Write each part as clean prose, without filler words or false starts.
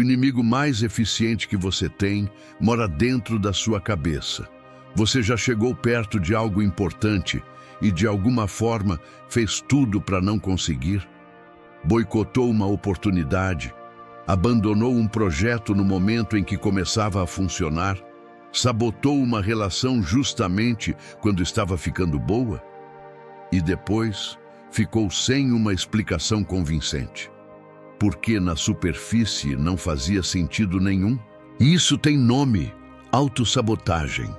inimigo mais eficiente que você tem mora dentro da sua cabeça. Você já chegou perto de algo importante e, de alguma forma, fez tudo para não conseguir? Boicotou uma oportunidade? Abandonou um projeto no momento em que começava a funcionar? Sabotou uma relação justamente quando estava ficando boa? E depois ficou sem uma explicação convincente. Porque na superfície não fazia sentido nenhum? E isso tem nome: autossabotagem.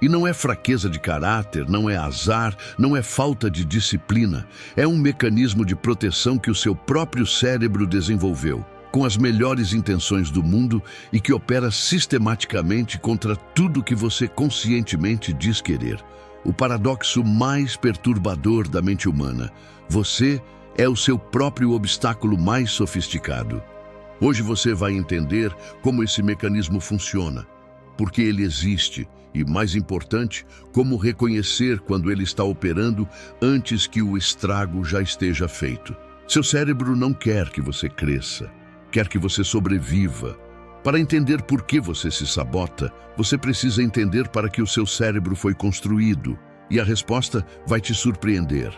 E não é fraqueza de caráter, não é azar, não é falta de disciplina. É um mecanismo de proteção que o seu próprio cérebro desenvolveu, com as melhores intenções do mundo, e que opera sistematicamente contra tudo que você conscientemente diz querer. O paradoxo mais perturbador da mente humana: você é o seu próprio obstáculo mais sofisticado. Hoje você vai entender como esse mecanismo funciona, porque ele existe e, mais importante, como reconhecer quando ele está operando antes que o estrago já esteja feito. Seu cérebro não quer que você cresça, quer que você sobreviva. Para entender por que você se sabota, você precisa entender para que o seu cérebro foi construído, e a resposta vai te surpreender.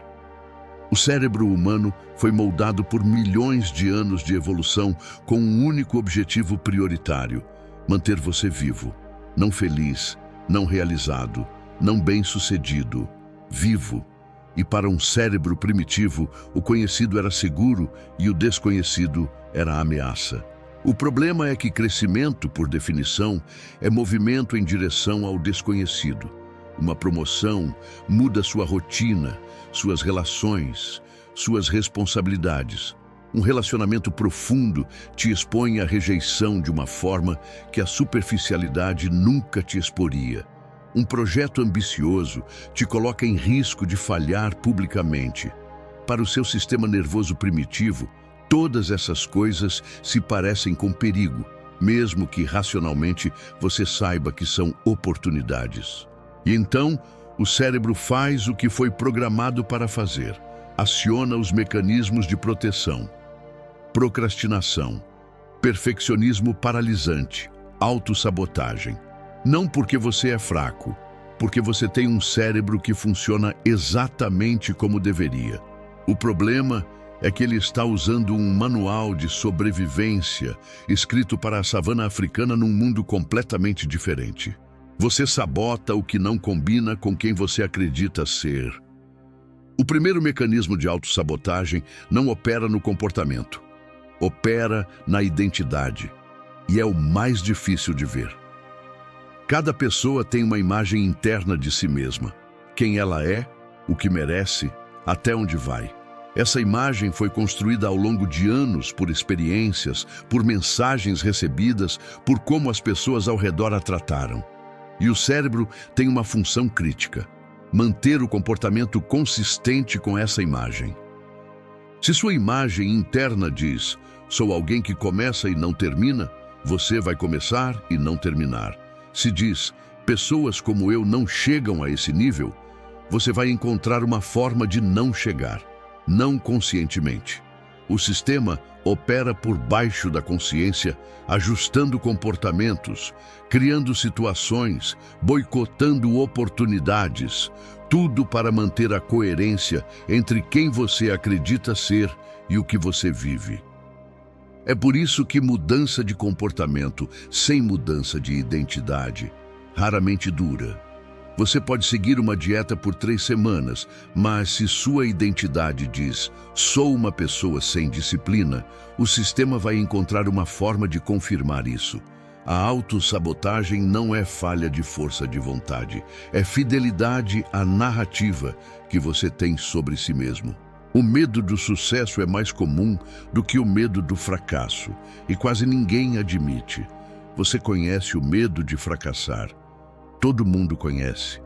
O cérebro humano foi moldado por milhões de anos de evolução com um único objetivo prioritário: manter você vivo, não feliz, não realizado, não bem-sucedido, vivo. E para um cérebro primitivo, o conhecido era seguro e o desconhecido era a ameaça. O problema é que crescimento, por definição, é movimento em direção ao desconhecido. Uma promoção muda sua rotina, suas relações, suas responsabilidades. Um relacionamento profundo te expõe à rejeição de uma forma que a superficialidade nunca te exporia. Um projeto ambicioso te coloca em risco de falhar publicamente. Para o seu sistema nervoso primitivo, todas essas coisas se parecem com perigo, mesmo que racionalmente você saiba que são oportunidades. E então, o cérebro faz o que foi programado para fazer: aciona os mecanismos de proteção. Procrastinação, perfeccionismo paralisante, autossabotagem. Não porque você é fraco, porque você tem um cérebro que funciona exatamente como deveria. O problema é que ele está usando um manual de sobrevivência escrito para a savana africana num mundo completamente diferente. Você sabota o que não combina com quem você acredita ser. O primeiro mecanismo de autossabotagem não opera no comportamento. Opera na identidade, e é o mais difícil de ver. Cada pessoa tem uma imagem interna de si mesma: quem ela é, o que merece, até onde vai. Essa imagem foi construída ao longo de anos por experiências, por mensagens recebidas, por como as pessoas ao redor a trataram. E o cérebro tem uma função crítica: manter o comportamento consistente com essa imagem. Se sua imagem interna diz: sou alguém que começa e não termina, você vai começar e não terminar. Se diz: pessoas como eu não chegam a esse nível, você vai encontrar uma forma de não chegar, não conscientemente. O sistema opera por baixo da consciência, ajustando comportamentos, criando situações, boicotando oportunidades, tudo para manter a coerência entre quem você acredita ser e o que você vive. É por isso que mudança de comportamento sem mudança de identidade raramente dura. Você pode seguir uma dieta por 3 semanas, mas se sua identidade diz: sou uma pessoa sem disciplina, o sistema vai encontrar uma forma de confirmar isso. A autossabotagem não é falha de força de vontade, é fidelidade à narrativa que você tem sobre si mesmo. O medo do sucesso é mais comum do que o medo do fracasso, e quase ninguém admite. Você conhece o medo de fracassar. Todo mundo conhece.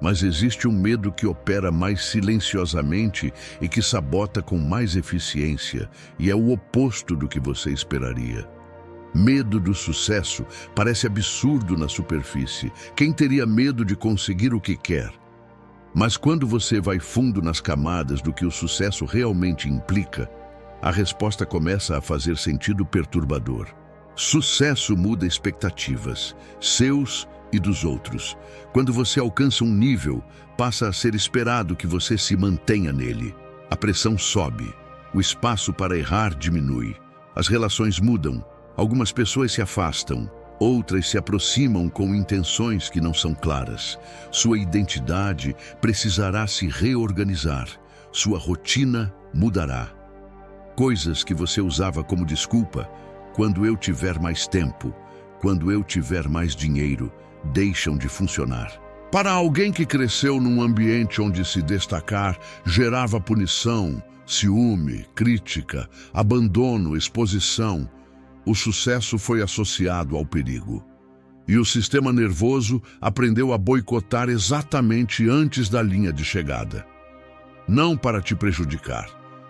Mas existe um medo que opera mais silenciosamente e que sabota com mais eficiência, e é o oposto do que você esperaria. Medo do sucesso parece absurdo na superfície. Quem teria medo de conseguir o que quer? Mas quando você vai fundo nas camadas do que o sucesso realmente implica, a resposta começa a fazer sentido perturbador. Sucesso muda expectativas, seus e dos outros. Quando você alcança um nível, passa a ser esperado que você se mantenha nele. A pressão sobe, o espaço para errar diminui. As relações mudam, algumas pessoas se afastam, outras se aproximam com intenções que não são claras. Sua identidade precisará se reorganizar, sua rotina mudará. Coisas que você usava como desculpa, quando eu tiver mais tempo, quando eu tiver mais dinheiro, deixam de funcionar. Para alguém que cresceu num ambiente onde se destacar gerava punição, ciúme, crítica, abandono, exposição, o sucesso foi associado ao perigo. E o sistema nervoso aprendeu a boicotar exatamente antes da linha de chegada. Não para te prejudicar,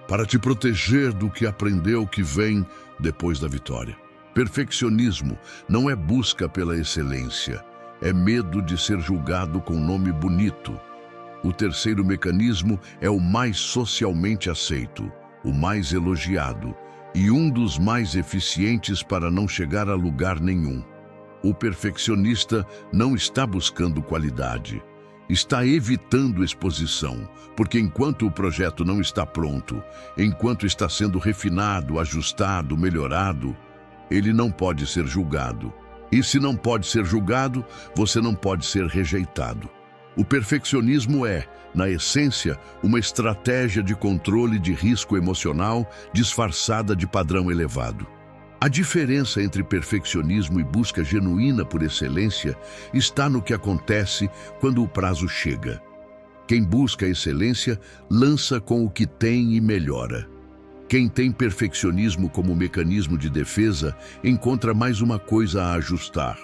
para te proteger do que aprendeu que vem depois da vitória. Perfeccionismo não é busca pela excelência, é medo de ser julgado com nome bonito. O terceiro mecanismo é o mais socialmente aceito, o mais elogiado e um dos mais eficientes para não chegar a lugar nenhum. O perfeccionista não está buscando qualidade, está evitando exposição, porque enquanto o projeto não está pronto, enquanto está sendo refinado, ajustado, melhorado, ele não pode ser julgado. E se não pode ser julgado, você não pode ser rejeitado. O perfeccionismo é, na essência, uma estratégia de controle de risco emocional disfarçada de padrão elevado. A diferença entre perfeccionismo e busca genuína por excelência está no que acontece quando o prazo chega. Quem busca a excelência lança com o que tem e melhora. Quem tem perfeccionismo como mecanismo de defesa encontra mais uma coisa a ajustar.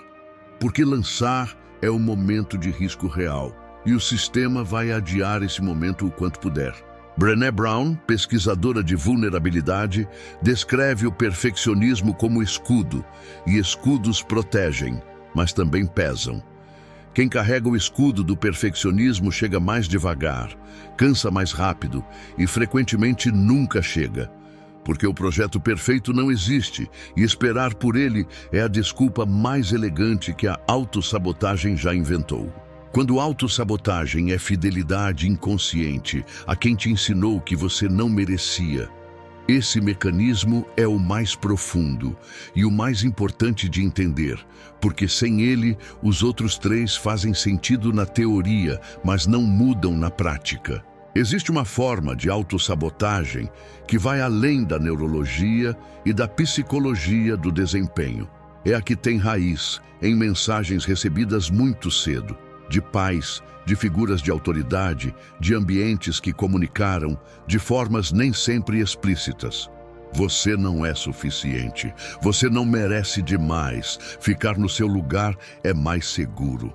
Porque lançar é um momento de risco real e o sistema vai adiar esse momento o quanto puder. Brené Brown, pesquisadora de vulnerabilidade, descreve o perfeccionismo como escudo, e escudos protegem, mas também pesam. Quem carrega o escudo do perfeccionismo chega mais devagar, cansa mais rápido e frequentemente nunca chega. Porque o projeto perfeito não existe e esperar por ele é a desculpa mais elegante que a autossabotagem já inventou. Quando autossabotagem é fidelidade inconsciente a quem te ensinou que você não merecia, esse mecanismo é o mais profundo e o mais importante de entender, porque sem ele, os outros três fazem sentido na teoria, mas não mudam na prática. Existe uma forma de autossabotagem que vai além da neurologia e da psicologia do desempenho. É a que tem raiz em mensagens recebidas muito cedo, de pais, de figuras de autoridade, de ambientes que comunicaram de formas nem sempre explícitas. Você não é suficiente, você não merece demais, ficar no seu lugar é mais seguro.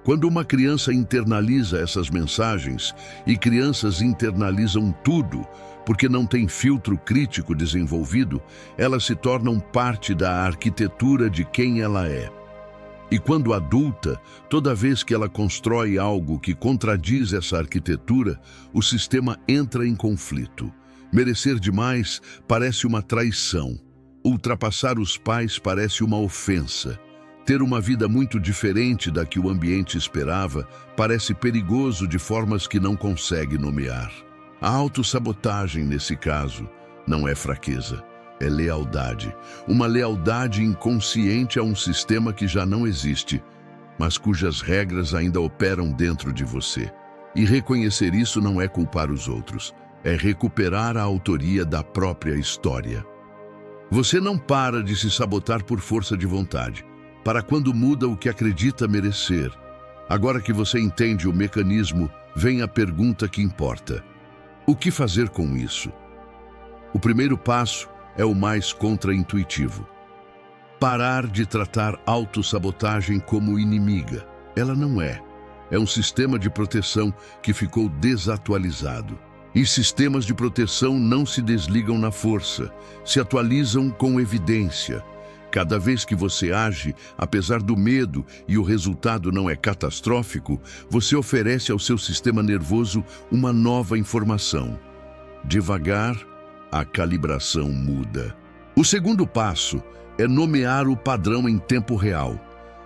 Quando uma criança internaliza essas mensagens, e crianças internalizam tudo, porque não tem filtro crítico desenvolvido, elas se tornam parte da arquitetura de quem ela é. E quando adulta, toda vez que ela constrói algo que contradiz essa arquitetura, o sistema entra em conflito. Merecer demais parece uma traição. Ultrapassar os pais parece uma ofensa. Ter uma vida muito diferente da que o ambiente esperava parece perigoso de formas que não consegue nomear. A autossabotagem, nesse caso, não é fraqueza. É lealdade. Uma lealdade inconsciente a um sistema que já não existe, mas cujas regras ainda operam dentro de você. E reconhecer isso não é culpar os outros, é recuperar a autoria da própria história. Você não para de se sabotar por força de vontade, para quando muda o que acredita merecer. Agora que você entende o mecanismo, vem a pergunta que importa. O que fazer com isso? O primeiro passo é o mais contraintuitivo. Parar de tratar autossabotagem como inimiga. Ela não é. É um sistema de proteção que ficou desatualizado. E sistemas de proteção não se desligam na força, se atualizam com evidência. Cada vez que você age, apesar do medo e o resultado não é catastrófico, você oferece ao seu sistema nervoso uma nova informação. Devagar, a calibração muda. O segundo passo é nomear o padrão em tempo real.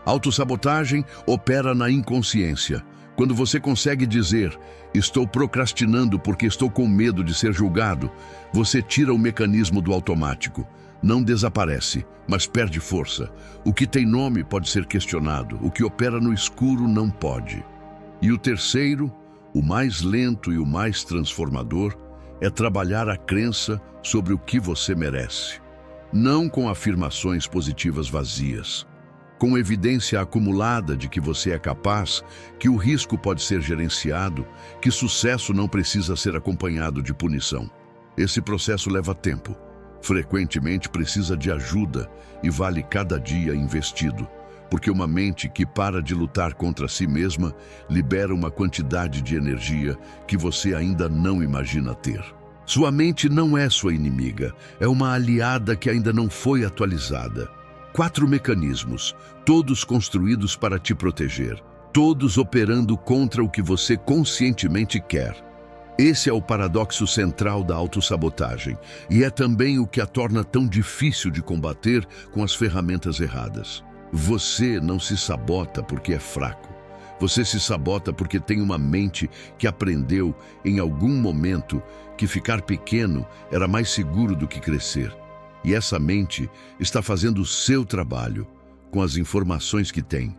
Autossabotagem opera na inconsciência. Quando você consegue dizer, estou procrastinando porque estou com medo de ser julgado, você tira o mecanismo do automático. Não desaparece, mas perde força. O que tem nome pode ser questionado, o que opera no escuro não pode. E o terceiro, o mais lento e o mais transformador, é trabalhar a crença sobre o que você merece. Não com afirmações positivas vazias. Com evidência acumulada de que você é capaz, que o risco pode ser gerenciado, que sucesso não precisa ser acompanhado de punição. Esse processo leva tempo. Frequentemente precisa de ajuda e vale cada dia investido, porque uma mente que para de lutar contra si mesma libera uma quantidade de energia que você ainda não imagina ter. Sua mente não é sua inimiga, é uma aliada que ainda não foi atualizada. 4 mecanismos, todos construídos para te proteger, todos operando contra o que você conscientemente quer. Esse é o paradoxo central da autossabotagem e é também o que a torna tão difícil de combater com as ferramentas erradas. Você não se sabota porque é fraco. Você se sabota porque tem uma mente que aprendeu, em algum momento, que ficar pequeno era mais seguro do que crescer. E essa mente está fazendo o seu trabalho com as informações que tem.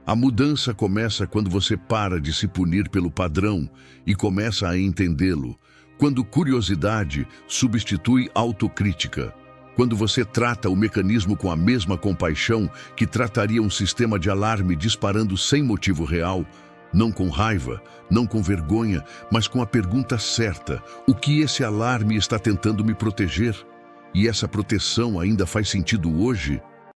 A mudança começa quando você para de se punir pelo padrão e começa a entendê-lo, quando curiosidade substitui autocrítica, quando você trata o mecanismo com a mesma compaixão que trataria um sistema de alarme disparando sem motivo real, não com raiva, não com vergonha, mas com a pergunta certa: o que esse alarme está tentando me proteger? E essa proteção ainda faz sentido hoje?